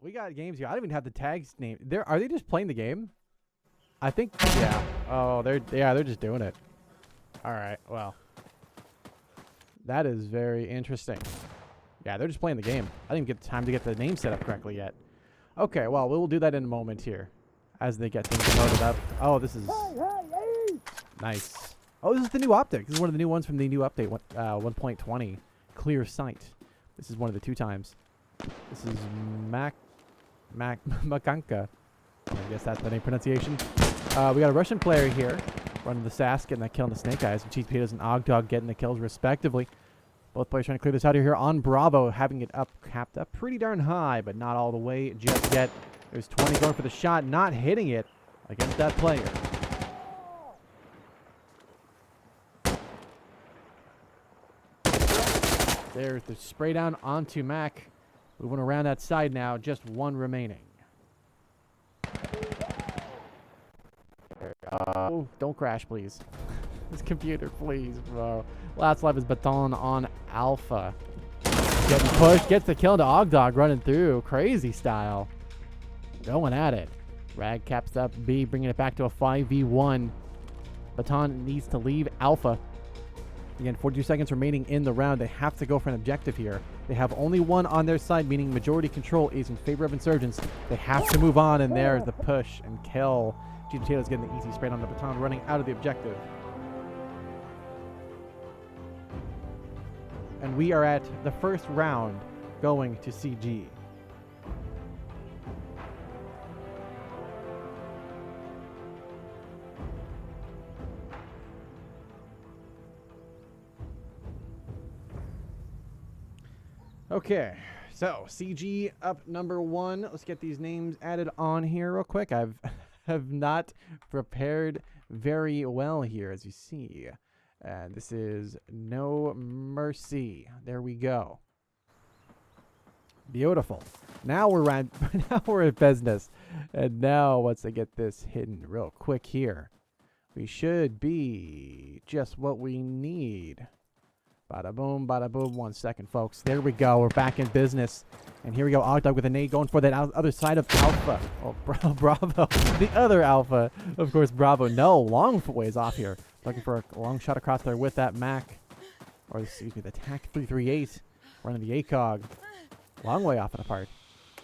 We got games here. I don't even have the tags name. Are they just playing the game? I think, yeah. Oh, they're just doing it. All right, well. That is very interesting. Yeah, they're just playing the game. I didn't even get time to get the name set up correctly yet. Okay, well, we will do that in a moment here as they get things loaded up. Oh, this is nice. Oh, this is the new optic. This is one of the new ones from the new update, 1.20. Clear sight. This is one of the 2 times. This is Makanka. I guess that's the name pronunciation. We got a Russian player here running the SAS, getting that kill on the Snake Eyes, and Cheese Potatoes and Ogdog getting the kills respectively. Both players trying to clear this out of here on Bravo, having it up, capped up pretty darn high, but not all the way just yet. There's 20 going for the shot, not hitting it against that player. There's the spray down onto Mac. Moving around that side now, just 1 remaining. Oh, don't crash, please. This computer, please, bro. Last life is Baton on Alpha. Getting pushed, gets the kill into Ogdog, running through. Crazy style. Going at it. Rag caps up B, bringing it back to a 5v1. Baton needs to leave Alpha. Again, 42 seconds remaining in the round. They have to go for an objective here. They have only 1 on their side, meaning majority control is in favor of Insurgents. They have to move on, and there's the push and kill. Cheese Potatoes getting the easy spray on the Baton, running out of the objective. And we are at the first round going to CG. Okay, so CG up number 1. Let's get these names added on here real quick. Have not prepared very well here, as you see. And this is NoMercy. There we go. Beautiful. Now we're at business. And now once I get this hidden real quick here, we should be just what we need. Bada boom, bada boom. 1 second, folks. There we go. We're back in business. And here we go. Ogdog with a nade going for that other side of Alpha. Oh, Bravo. The other Alpha. Of course, Bravo. No, long ways off here. Looking for a long shot across there with that Mac. Or, excuse me, the TAC 338. Running the ACOG. Long way off and apart.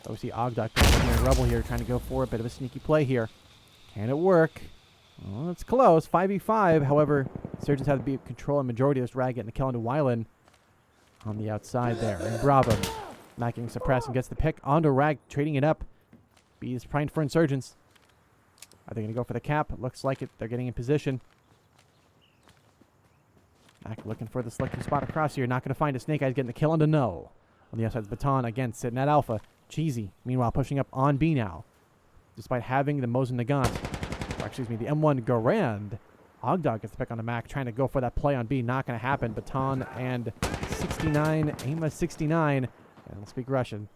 So we see Ogdog in Rebel here trying to go for a bit of a sneaky play here. Can it work? Well, it's close. 5v5. However, Surgeons have to be control and majority of this Rag getting the kill into Wylan on the outside there. And Bravo not getting suppressed and gets the pick onto Rag, trading it up. B is primed for Insurgents. Are they going to go for the cap? It looks like it. They're getting in position. Mac looking for the selected spot across here. Not going to find a Snake Eyes getting the kill onto No. On the outside, the Baton again sitting at Alpha. Cheesy, meanwhile, pushing up on B now. Despite having the Mosin Nagant. Excuse me, the M1 Garand. Ogdog gets the pick on the Mac, trying to go for that play on B. Not going to happen. Baton and 69, Ama 69, and we'll speak Russian.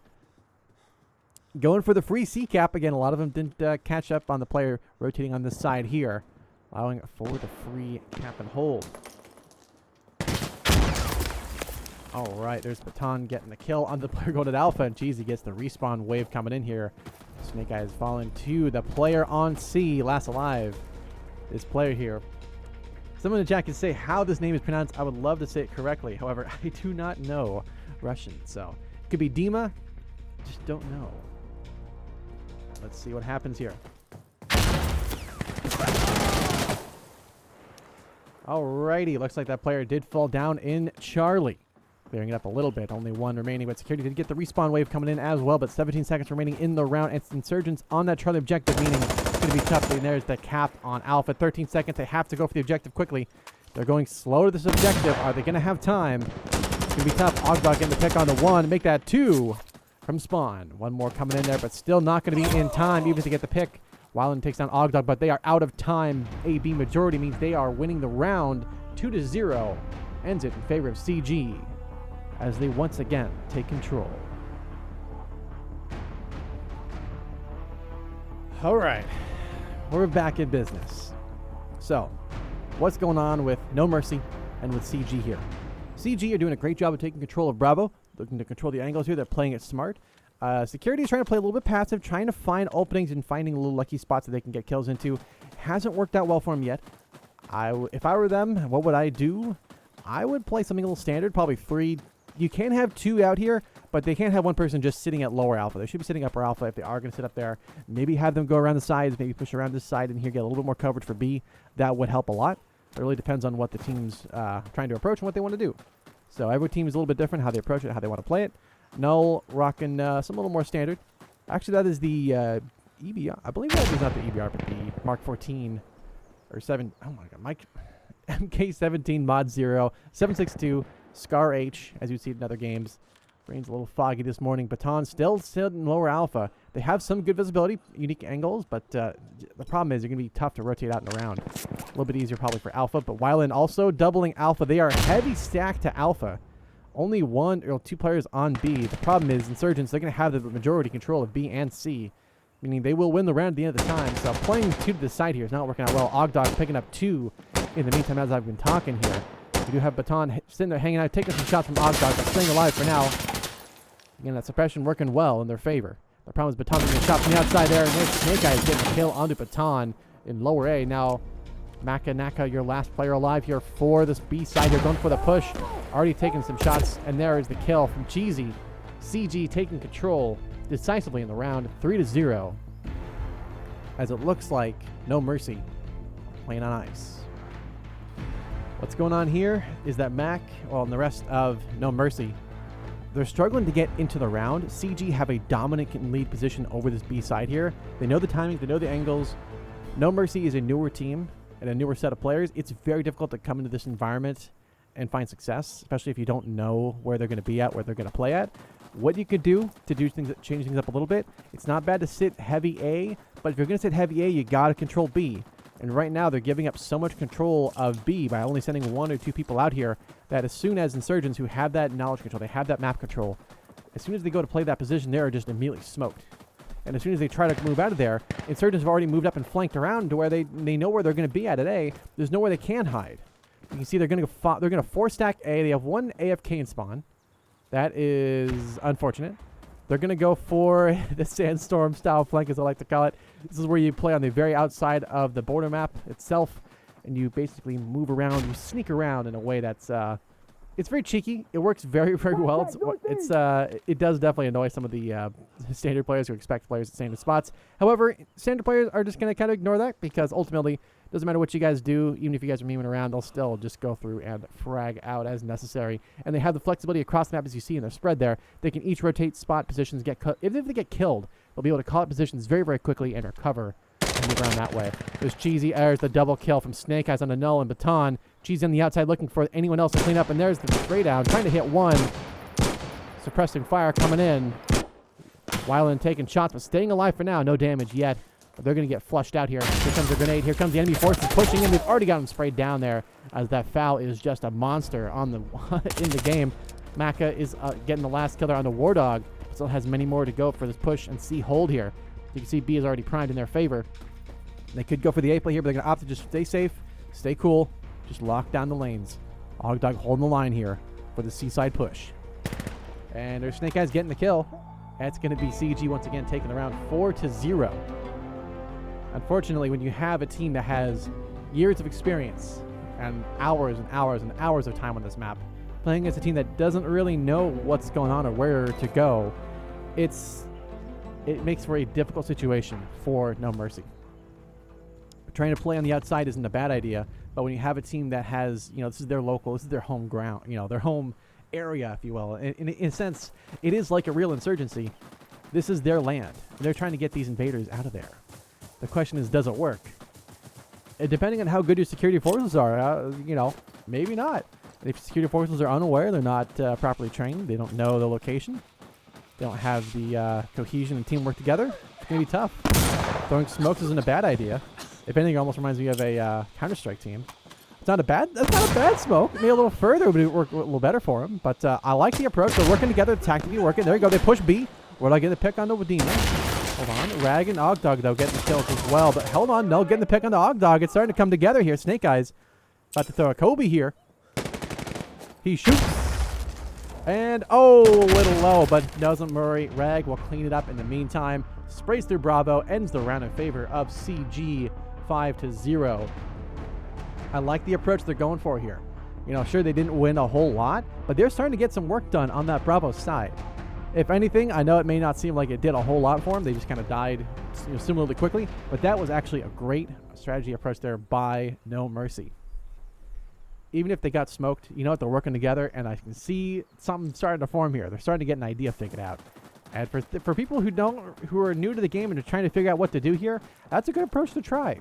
Going for the free C cap. Again, a lot of them didn't catch up on the player rotating on this side here. Allowing for the free cap and hold. All right, there's Baton getting the kill on the player going at Alpha, and Cheesy gets the respawn wave coming in here. Snake Eyes falling to the player on C, last alive. This player here. Someone in the chat can say how this name is pronounced. I would love to say it correctly. However, I do not know Russian, so it could be Dima. Just don't know. Let's see what happens here. Alrighty, looks like that player did fall down in Charlie. Clearing it up a little bit. Only 1 remaining, but security did get the respawn wave coming in as well. But 17 seconds remaining in the round. It's Insurgents on that Charlie objective, meaning it's going to be tough. And there's the cap on Alpha. 13 seconds. They have to go for the objective quickly. They're going slow to this objective. Are they going to have time? It's going to be tough. Ogdog getting the pick on the 1. Make that 2 from spawn. 1 more coming in there, but still not going to be in time even to get the pick. Wylan takes down Ogdog, but they are out of time. AB majority means they are winning the round 2-0. Ends it in favor of CG. As they once again take control. All right, we're back in business. So, what's going on with NoMercy and with CG here? CG are doing a great job of taking control of Bravo, looking to control the angles here. They're playing it smart. Security is trying to play a little bit passive, trying to find openings and finding little lucky spots that they can get kills into. Hasn't worked out well for them yet. If I were them, what would I do? I would play something a little standard, probably 3. You can have 2 out here, but they can't have one person just sitting at lower alpha. They should be sitting upper alpha if they are going to sit up there. Maybe have them go around the sides, maybe push around this side and here get a little bit more coverage for B. That would help a lot. It really depends on what the team's trying to approach and what they want to do. So every team is a little bit different, how they approach it, how they want to play it. Null rocking some little more standard. Actually, that is the EBR. I believe that is not the EBR, but the Mark 14 or 7. Oh my God, Mike. MK17 Mod 0 762 Scar H, as you see in other games. Brain's a little foggy this morning. Baton still in lower alpha. They have some good visibility, unique angles, but the problem is they're going to be tough to rotate out and around. A little bit easier probably for alpha, but Wyland also doubling alpha. They are heavy stacked to alpha. Only 1 or 2 players on B. The problem is Insurgents, they're going to have the majority control of B and C, meaning they will win the round at the end of the time. So playing 2 to the side here is not working out well. Ogdog picking up 2 in the meantime as I've been talking here. We do have Baton sitting there hanging out, taking some shots from Ogdog, but staying alive for now. Again, that suppression working well in their favor. The problem is Baton getting a shot from the outside there, and there's Snake Eyes getting a kill onto Baton in lower A. Now, Maka Naka, your last player alive here for this B side here, going for the push. Already taking some shots, and there is the kill from Cheesy. CG taking control decisively in the round, 3-0. As it looks like NoMercy playing on ice. What's going on here is that Mac, well, and the rest of NoMercy, they're struggling to get into the round. CG have a dominant lead position over this B side here. They know the timing, they know the angles. NoMercy is a newer team and a newer set of players. It's very difficult to come into this environment and find success, especially if you don't know where they're going to be at, where they're going to play at. What you could do to change things up a little bit, it's not bad to sit heavy A, but if you're going to sit heavy A, you got to control B. And right now, they're giving up so much control of B by only sending 1 or 2 people out here that as soon as Insurgents who have that knowledge control, they have that map control, as soon as they go to play that position, they are just immediately smoked. And as soon as they try to move out of there, Insurgents have already moved up and flanked around to where they know where they're going to be at A. There's nowhere they can hide. You can see they're going to 4-stack A. They have 1 AFK in spawn. That is unfortunate. They're going to go for the Sandstorm style flank, as I like to call it. This is where you play on the very outside of the border map itself, and you basically move around, you sneak around in a way that's it's very cheeky. It works very, very well. It does definitely annoy some of the standard players who expect players at standard spots. However, standard players are just going to kind of ignore that because ultimately, doesn't matter what you guys do, even if you guys are memeing around, they'll still just go through and frag out as necessary. And they have the flexibility across the map, as you see in their spread there. They can each rotate spot positions, if they get killed, they'll be able to call out positions very, very quickly and recover and move around that way. There's Cheesy, there's the double kill from Snake Eyes on the Null and Baton. Cheesy on the outside looking for anyone else to clean up, and there's the spray down, trying to hit 1. Suppressing fire coming in. Wyland taking shots, but staying alive for now. No damage yet. They're going to get flushed out here. Here comes a grenade. Here comes the enemy forces pushing in. They've already got him sprayed down there as that foul is just a monster on the in the game. Maka is getting the last killer on the War Dog. Still has many more to go for this push and C hold here. You can see B is already primed in their favor. They could go for the A play here, but they're going to opt to just stay safe, stay cool, just lock down the lanes. Ogdog holding the line here for the C-side push. And there's Snake Eyes getting the kill. That's going to be CG once again taking the round 4-0. Unfortunately, when you have a team that has years of experience and hours and hours and hours of time on this map, playing against a team that doesn't really know what's going on or where to go, it makes for a difficult situation for NoMercy. Trying to play on the outside isn't a bad idea, but when you have a team that has, this is their local, this is their home ground, their home area, if you will. In a sense, it is like a real insurgency. This is their land, and they're trying to get these invaders out of there. The question is, does it work? Depending on how good your security forces are, maybe not. If security forces are unaware, they're not properly trained, they don't know the location, they don't have the cohesion and teamwork together, it's going to be tough. Throwing smokes isn't a bad idea. If anything, it almost reminds me of a Counter-Strike team. That's not a bad smoke. Maybe a little further would work a little better for them. But I like the approach. They're working together, tactically working. There you go. They push B. Where do I get the pick on the Wadina? Hold on. Rag and Ogdog, though, getting the kills as well. But hold on. No, getting the pick on the Ogdog. It's starting to come together here. Snake Eyes about to throw a Kobe here. He shoots. And, oh, a little low, but doesn't worry. Rag will clean it up in the meantime. Sprays through Bravo, ends the round in favor of CG 5-0. I like the approach they're going for here. You know, sure, they didn't win a whole lot, but they're starting to get some work done on that Bravo side. If anything, I know it may not seem like it did a whole lot for them. They just kind of died, you know, similarly quickly, but that was actually a great strategy approach there by NoMercy. Even if they got smoked, you know what, they're working together, and I can see something starting to form here. They're starting to get an idea figured out. And for people who are new to the game and are trying to figure out what to do here, that's a good approach to try.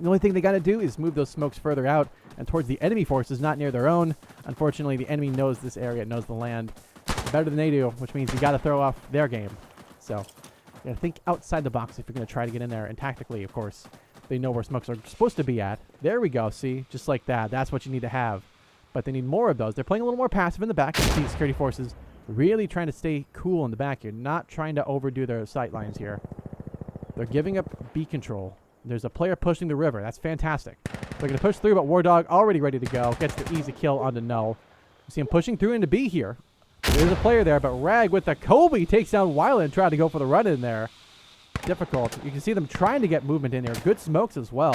The only thing they got to do is move those smokes further out and towards the enemy forces, not near their own. Unfortunately, the enemy knows this area, knows the land better than they do, which means you got to throw off their game. So you got to think outside the box if you're going to try to get in there. And tactically, of course, they know where smokes are supposed to be at. There we go. See, just like that. That's what you need to have. But they need more of those. They're playing a little more passive in the back. You see security forces really trying to stay cool in the back here, not trying to overdo their sight lines here. They're giving up B control. There's a player pushing the river. That's fantastic. They're going to push through, but War Dog already ready to go. Gets the easy kill onto Null. You see him pushing through into B here. There's a player there, but Rag with the Kobe takes down Wyland, trying to go for the run in there. Difficult. You can see them trying to get movement in there. Good smokes as well.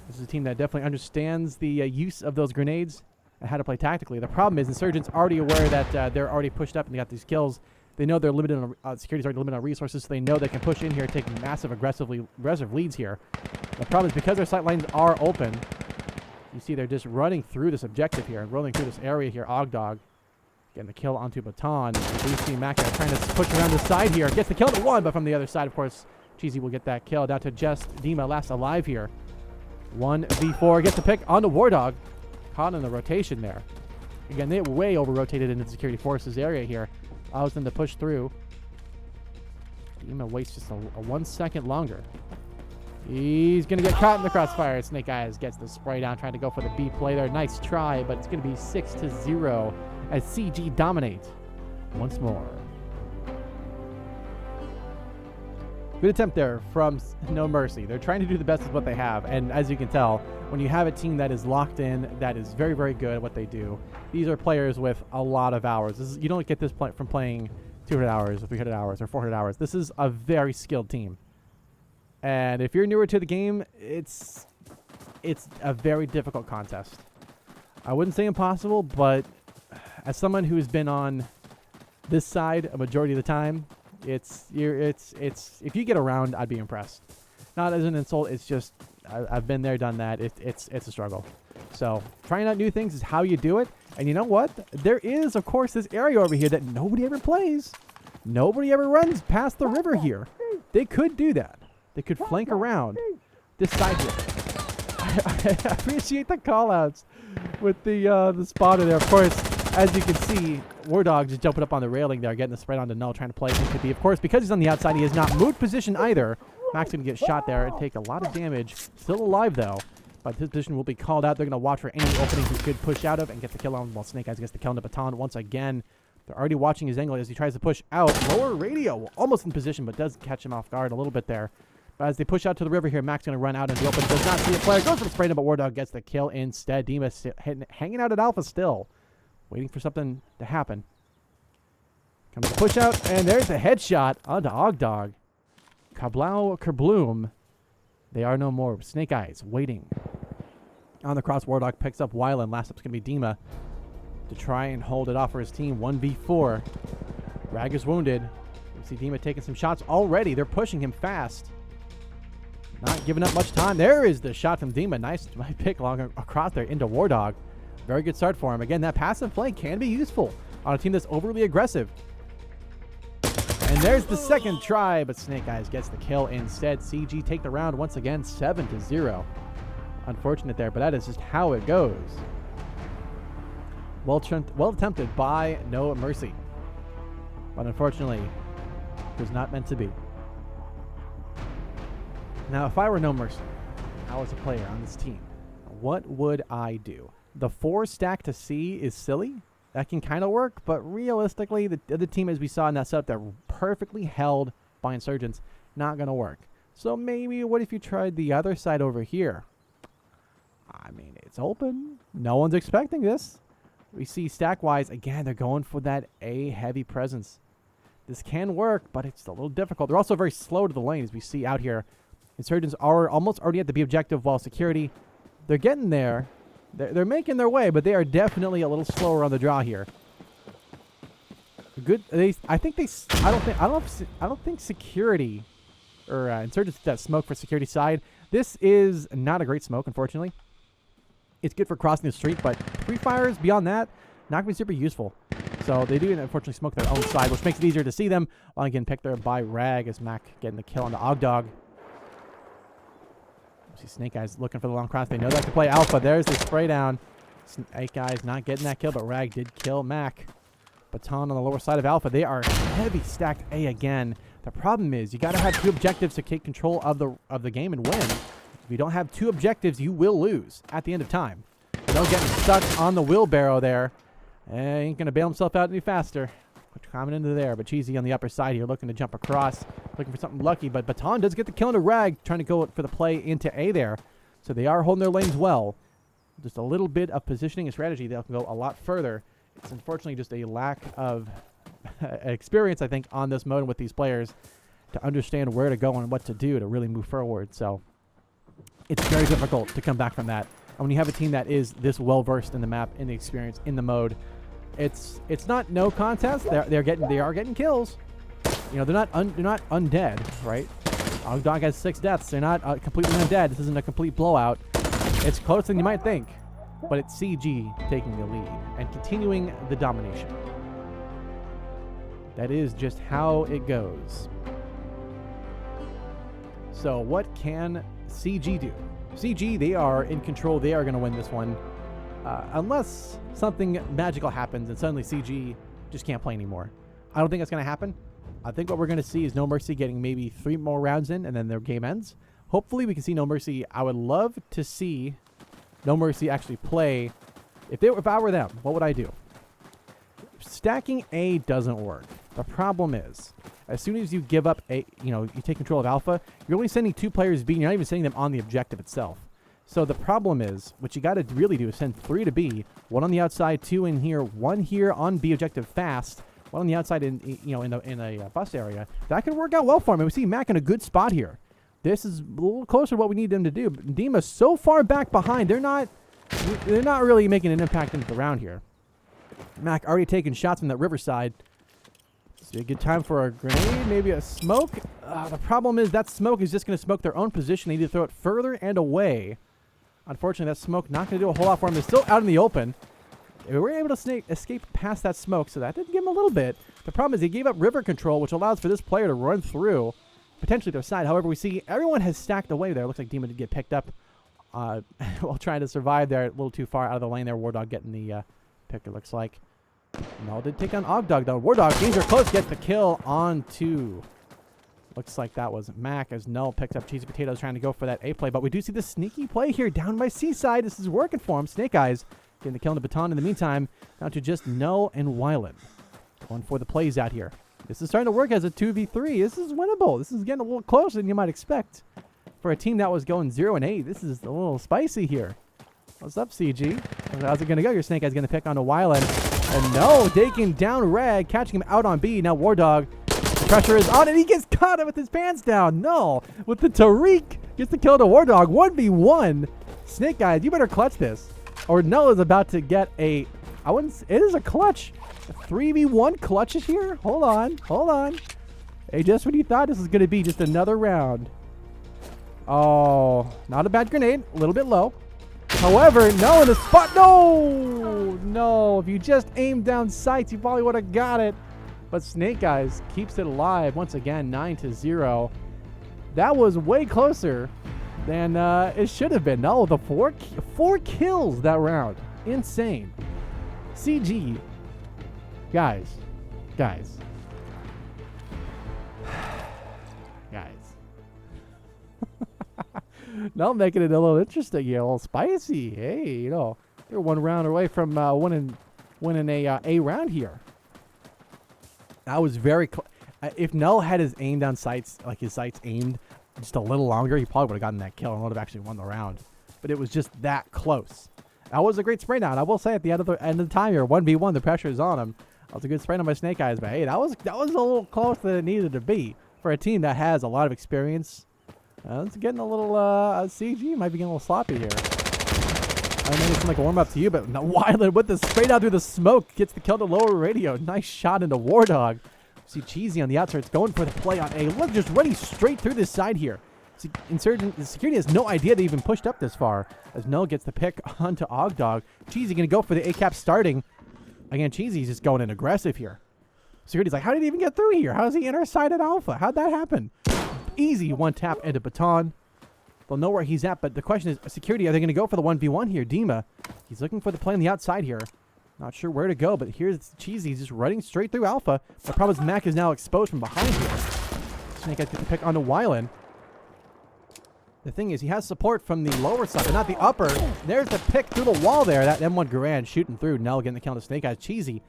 This is a team that definitely understands the use of those grenades and how to play tactically. The problem is Insurgents already aware that they're already pushed up and they got these kills. They know they're limited on security's already limited on resources, so they know they can push in here, take massive aggressive leads here. The problem is because their sight lines are open, you see they're just running through this objective here and rolling through this area here. Ogdog getting the kill onto Baton. BC Mac trying to push around the side here. Gets the kill to one, but from the other side, of course, Cheesy will get that kill. Down to just Dima, last alive here. 1v4, gets the pick onto War Dog. Caught in the rotation there. Again, they way over-rotated into the security forces area here. Allows them to push through. Dima waits just a 1 second longer. He's going to get caught in the crossfire. Snake Eyes gets the spray down, trying to go for the B play there. Nice try, but it's going to be 6-0 as CG dominate once more. Good attempt there from NoMercy. They're trying to do the best with what they have, and as you can tell, when you have a team that is locked in, that is very, very good at what they do, these are players with a lot of hours. You don't get this from playing 200 hours or 300 hours or 400 hours. This is a very skilled team. And if you're newer to the game, it's a very difficult contest. I wouldn't say impossible, but as someone who's been on this side a majority of the time, it's if you get around, I'd be impressed. Not as an insult, it's just I've been there, done that. It's a struggle. So trying out new things is how you do it. And you know what? There is, of course, this area over here that nobody ever plays. Nobody ever runs past the river here. They could do that. They could flank around this side here. I appreciate the call-outs with the spotter there. Of course, as you can see, War Dog just jumping up on the railing there, getting the spread onto Null, trying to play into B. Of course, because he's on the outside, he is not moved position either. Max going to get shot there and take a lot of damage. Still alive, though. But his position will be called out. They're going to watch for any openings he could push out of and get the kill on while Snake Eyes gets the kill on the Baton once again. They're already watching his angle as he tries to push out. Lower radio, almost in position, but does catch him off guard a little bit there. But as they push out to the river here, Max going to run out in the open. Does not see a player. Goes for the spray, but War Dog gets the kill instead. Dima hanging out at Alpha still. Waiting for something to happen. Comes the push out, and there's the headshot onto Ogdog. Kablow Kerbloom. They are no more. Snake Eyes waiting. On the cross, War Dog picks up Wyland. Last up's going to be Dima to try and hold it off for his team. 1v4. Rag is wounded. You see Dima taking some shots already. They're pushing him fast. Not giving up much time. There is the shot from Dima. Nice pick along across there into War Dog. Very good start for him. Again, that passive flank can be useful on a team that's overly aggressive. And there's the second try, but Snake Eyes gets the kill instead. CG take the round once again, 7-0. Unfortunate there, but that is just how it goes. Well attempted by NoMercy. But unfortunately, it was not meant to be. Now, if I were NoMercy, I was a player on this team, what would I do? The 4 stack to C is silly. That can kind of work, but realistically, the other team, as we saw in that setup, they're perfectly held by Insurgents. Not going to work. So maybe what if you tried the other side over here? I mean, it's open. No one's expecting this. We see stack-wise, again, they're going for that A-heavy presence. This can work, but it's a little difficult. They're also very slow to the lane, as we see out here. Insurgents are almost already at the B objective, while security, they're getting there. They're making their way, but they are definitely a little slower on the draw here. Good. I don't think security or insurgents that smoke for security side. This is not a great smoke, unfortunately. It's good for crossing the street, but pre-fires beyond that, not going to be super useful. So they do, unfortunately, smoke their own side, which makes it easier to see them. While again, picked there by Rag as Mac getting the kill on the Ogdog. See Snake Eyes looking for the long cross. They know they have to play Alpha. There's the spray down. Snake Eyes not getting that kill, but Rag did kill Mac. Baton on the lower side of Alpha. They are heavy stacked A again. The problem is you got to have 2 objectives to take control of the game and win. If you don't have 2 objectives, you will lose at the end of time. No getting stuck on the wheelbarrow there. Ain't going to bail himself out any faster. Coming into there, but Cheesy on the upper side here looking to jump across. Looking for something lucky, but Baton does get the kill into Rag, trying to go for the play into A there. So they are holding their lanes well. Just a little bit of positioning and strategy, they'll go a lot further. It's unfortunately just a lack of experience, I think, on this mode with these players to understand where to go and what to do to really move forward. So it's very difficult to come back from that. And when you have a team that is this well-versed in the map, in the experience, in the mode, it's not no contest. They are getting kills. You know, they're not undead, right? Ogdog has 6 deaths. They're not completely undead. This isn't a complete blowout. It's closer than you might think, but it's CG taking the lead and continuing the domination. That is just how it goes. So what can CG do? CG, they are in control. They are going to win this one. Unless something magical happens and suddenly CG just can't play anymore. I don't think that's going to happen. I think what we're going to see is NoMercy getting maybe 3 more rounds in and then their game ends. Hopefully we can see NoMercy. I would love to see NoMercy actually play. If I were them, what would I do? Stacking A doesn't work. The problem is, as soon as you give up A, you take control of Alpha, you're only sending 2 players B, and you're not even sending them on the objective itself. So the problem is, what you got to really do is send 3 to B, 1 on the outside, 2 in here, 1 here on B objective fast, 1 on the outside in a bus area. That could work out well for him. And we see Mac in a good spot here. This is a little closer to what we need them to do. But Dima's so far back behind, they're not really making an impact into the round here. Mac already taking shots from that riverside. So a good time for a grenade, maybe a smoke. The problem is that smoke is just going to smoke their own position. They need to throw it further and away. Unfortunately, that smoke not going to do a whole lot for them. They're still out in the open. They were able to escape past that smoke, so that did give them a little bit. The problem is they gave up river control, which allows for this player to run through, potentially their side. However, we see everyone has stacked away there. Looks like Dima did get picked up while trying to survive there. A little too far out of the lane there. Wardog getting the pick, it looks like. Null did take on Ogdog, though. Wardog, gains are close, gets the kill on 2. Looks like that was Mac as Null picks up Cheesy Potatoes trying to go for that A play. But we do see the sneaky play here down by Seaside. This is working for him. Snake Eyes getting the kill on the Baton in the meantime. Down to just Null and Wyland. Going for the plays out here. This is starting to work as a 2v3. This is winnable. This is getting a little closer than you might expect. For a team that was going 0-8, this is a little spicy here. What's up, CG? How's it going to go? Your Snake Eyes going to pick on a Wyland. And no, taking down Rag, catching him out on B. Now Wardog, the pressure is on, and he gets caught with his pants down. No, with the Tariq, gets the kill to Wardog. 1v1. Snake Eyes, you better clutch this. Or Null is about to get it is a clutch. A 3v1 clutches here? Hold on. Hey, just when you thought this was going to be just another round. Oh, not a bad grenade. A little bit low. However, no, in the spot. No. If you just aimed down sights, you probably would have got it. But Snake Eyes keeps it alive once again, 9-0. That was way closer than it should have been. No, the four kills that round. Insane. CG. Guys. Now making it a little interesting here, a little spicy. Hey, they're 1 round away from winning a round here. That was very close. If Null had his aim down sights, like his sights aimed just a little longer, he probably would have gotten that kill and would have actually won the round. But it was just that close. That was a great spray down. I will say at the end of the time here, 1v1, the pressure is on him. That was a good spray down by Snake Eyes, but hey, that was a little closer than it needed to be for a team that has a lot of experience. It's getting a little CG might be getting a little sloppy here. I made it seem like a warm up to you, but no, Wyland with the spray down through the smoke gets the kill to lower radio. Nice shot into War Dog. See Cheesy on the outside. It's going for the play on A. Look, just running straight through this side here. The security has no idea they even pushed up this far as Null gets the pick onto Ogdog. Cheesy going to go for the A-cap starting. Again, Cheesy's just going in aggressive here. Security's like, how did he even get through here? How does he enter side at Alpha? How'd that happen? Easy one tap into Baton. They'll know where he's at, but the question is, security, are they going to go for the 1v1 here? Dima, he's looking for the play on the outside here. Not sure where to go, but here's Cheesy just running straight through Alpha. The problem is Mac is now exposed from behind here. Snake gets the pick onto Wyland. The thing is, he has support from the lower side, but not the upper. There's the pick through the wall there. That M1 Garand shooting through. Nell getting the count to Snake Eyes. Cheesy,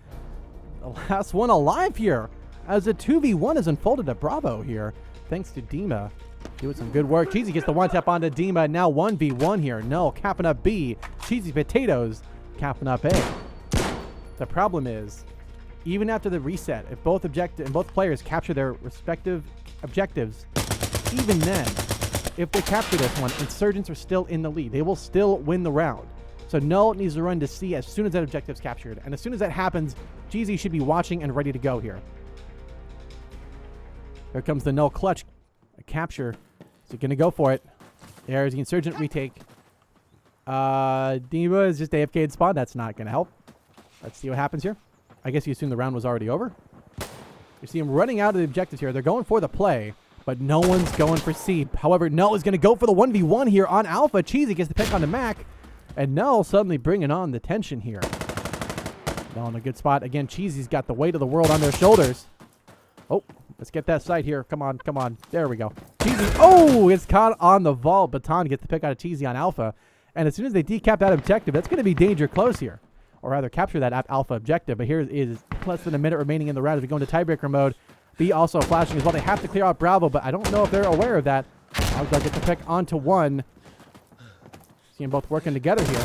the last one alive here, as a 2v1 is unfolded at Bravo here. Thanks to Dima. Doing some good work. Cheesy gets the one tap onto Dima. Now 1v1 here. Null capping up B. Cheesy Potatoes capping up A. The problem is, even after the reset, if both players capture their respective objectives, even then, if they capture this one, Insurgents are still in the lead. They will still win the round. So Null needs to run to C as soon as that objective's captured. And as soon as that happens, Cheesy should be watching and ready to go here. Here comes the Null clutch. A capture. So going to go for it. There's the Insurgent retake. Dima is just AFK in spawn. That's not going to help. Let's see what happens here. I guess you assume the round was already over. You see him running out of the objectives here. They're going for the play, but no one's going for C. However, Null is going to go for the 1v1 here on Alpha. Cheesy gets the pick on the Mac, and Null suddenly bringing on the tension here. Null in a good spot. Again, Cheesy's got the weight of the world on their shoulders. Oh, let's get that sight here. Come on, come on. There we go. Cheesy. Oh, it's caught on the vault. Baton gets the pick out of Cheesy on Alpha. And as soon as they decap that objective, that's going to be danger close here. Or rather, capture that Alpha objective. But here is less than a minute remaining in the round as we go into tiebreaker mode. B also flashing as well. They have to clear out Bravo, but I don't know if they're aware of that. I'll get the pick onto one. See them both working together here.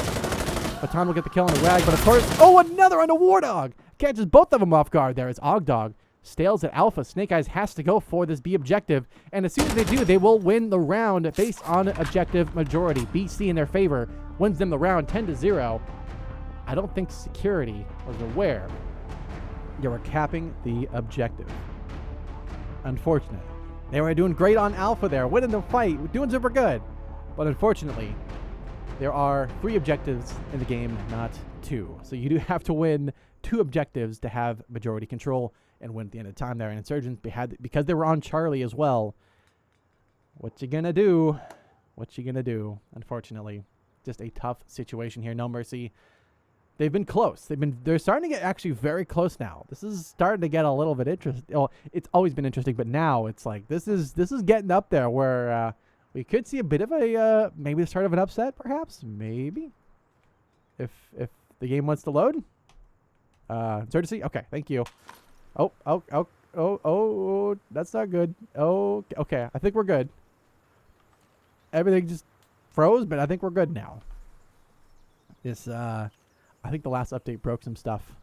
Baton will get the kill on the Rag, but of course, oh, another on the War Dog. Catches both of them off guard there. It's Ogdog. Stales at Alpha. Snake Eyes has to go for this B objective. And as soon as they do, they will win the round based on objective majority. BC in their favor wins them the round 10-0. I don't think security was aware they were capping the objective. Unfortunately. They were doing great on Alpha there, winning the fight, doing super good. But unfortunately, there are 3 objectives in the game, not 2. So you do have to win 2 objectives to have majority control and win at the end of time there. And Insurgents, because they were on Charlie as well, what you gonna do? What you gonna do? Unfortunately, just a tough situation here. NoMercy. They've been close. They're starting to get actually very close now. This is starting to get a little bit interesting. Oh, it's always been interesting, but now it's like this is getting up there where we could see a bit of a maybe the start of an upset, perhaps. Maybe if the game wants to load. Insurgency. Okay, thank you. Oh, that's not good. Oh, okay. I think we're good. Everything just froze, but I think we're good now. I think the last update broke some stuff.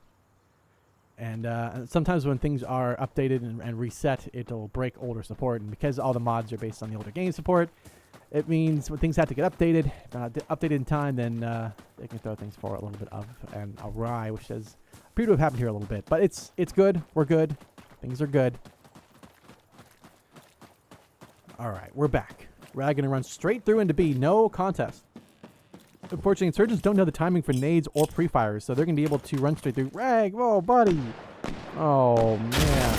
And sometimes when things are updated and reset, it'll break older support. And because all the mods are based on the older game support, it means when things have to get updated, if they're not updated in time, then they can throw things for a little bit of and awry, which has appeared to have happened here a little bit. But it's good. We're good. Things are good. All right, we're back. We're going to run straight through into B. No contest. Unfortunately, Insurgents don't know the timing for nades or pre-fires, so they're going to be able to run straight through. Rag, whoa, buddy. Oh, man.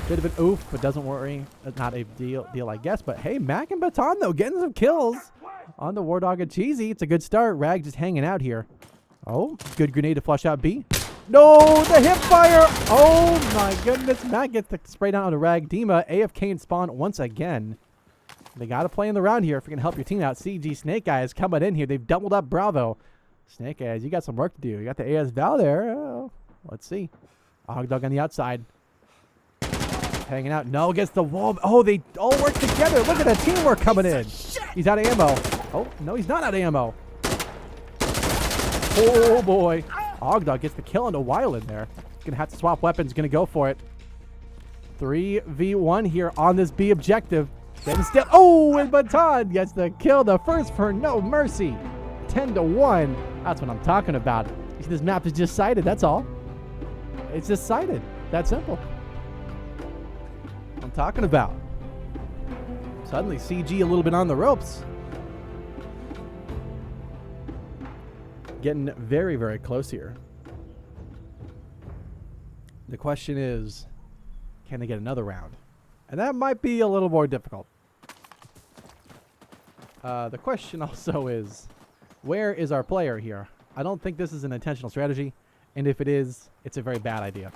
Bit of an oof, but doesn't worry. That's not a deal, I guess. But, hey, Mac and Baton, though, getting some kills on the War Dog and Cheesy. It's a good start. Rag just hanging out here. Oh, good grenade to flush out B. No, the hip fire. Oh, my goodness. Mac gets the spray down on the Rag. Dima, AFK and spawn once again. They got to play in the round here if you're going to help your team out. CG Snake Eyes coming in here. They've doubled up Bravo. Snake Eyes, you got some work to do. You got the AS Val there. Oh, let's see. Ogdog on the outside. Hanging out. No, gets the wall. Oh, they all work together. Look at the teamwork coming in. He's out of ammo. Oh, no, he's not out of ammo. Oh boy. Ogdog gets the kill on the Wyland there. Gonna have to swap weapons. Gonna go for it. 3v1 here on this B objective. Getting still. Oh, and Baton gets the kill. The first for NoMercy. 10-1. That's what I'm talking about. You see, this map is just sighted. That's all. It's just sighted. That simple. I'm talking about. Suddenly, CG a little bit on the ropes. Getting very, very close here. The question is, can they get another round? And that might be a little more difficult. The question also is, where is our player here? I don't think this is an intentional strategy. And if it is, it's a very bad idea.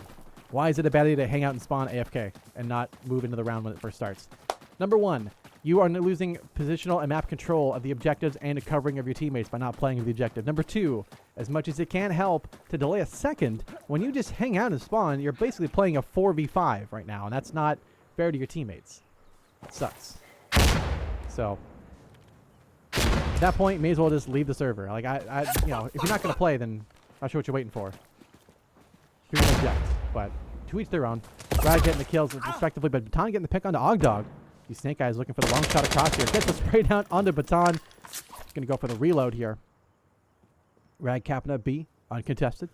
Why is it a bad idea to hang out and spawn AFK and not move into the round when it first starts? Number one, you are losing positional and map control of the objectives and covering of your teammates by not playing the objective. Number two, as much as it can help to delay a second, when you just hang out and spawn, you're basically playing a 4v5 right now, and that's not fair to your teammates. It sucks. So, at that point, you may as well just leave the server. Like, you know, if you're not going to play, then I'm not sure what you're waiting for. You're going to object, but to each their own. Brad getting the kills respectively, but Baton getting the pick onto Ogdog. These Snake Eyes looking for the long shot across here. Gets the spray down onto Baton. Going to go for the reload here. Rag capping up B, uncontested.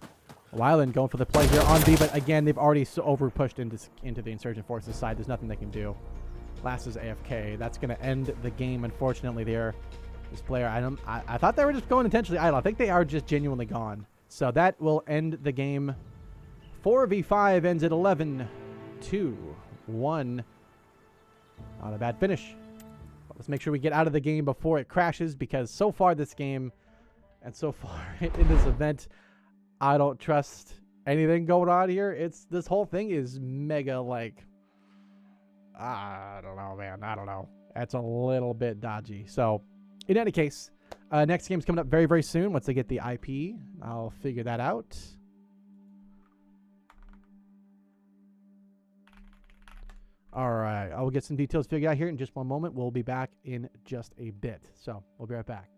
Wyland going for the play here on B, but again, they've already over pushed into the Insurgent Forces side. There's nothing they can do. Last is AFK. That's going to end the game, unfortunately, there. This player, I thought they were just going intentionally idle. I think they are just genuinely gone. So that will end the game. 4v5 ends at 11-2-1. Not a bad finish. But let's make sure we get out of the game before it crashes, because so far this game and so far in this event, I don't trust anything going on here. This whole thing is mega, like, I don't know, man. I don't know. That's a little bit dodgy. So, in any case, next game's coming up very, very soon. Once I get the IP, I'll figure that out. All right, I will get some details figured out here in just one moment. We'll be back in just a bit. So, we'll be right back.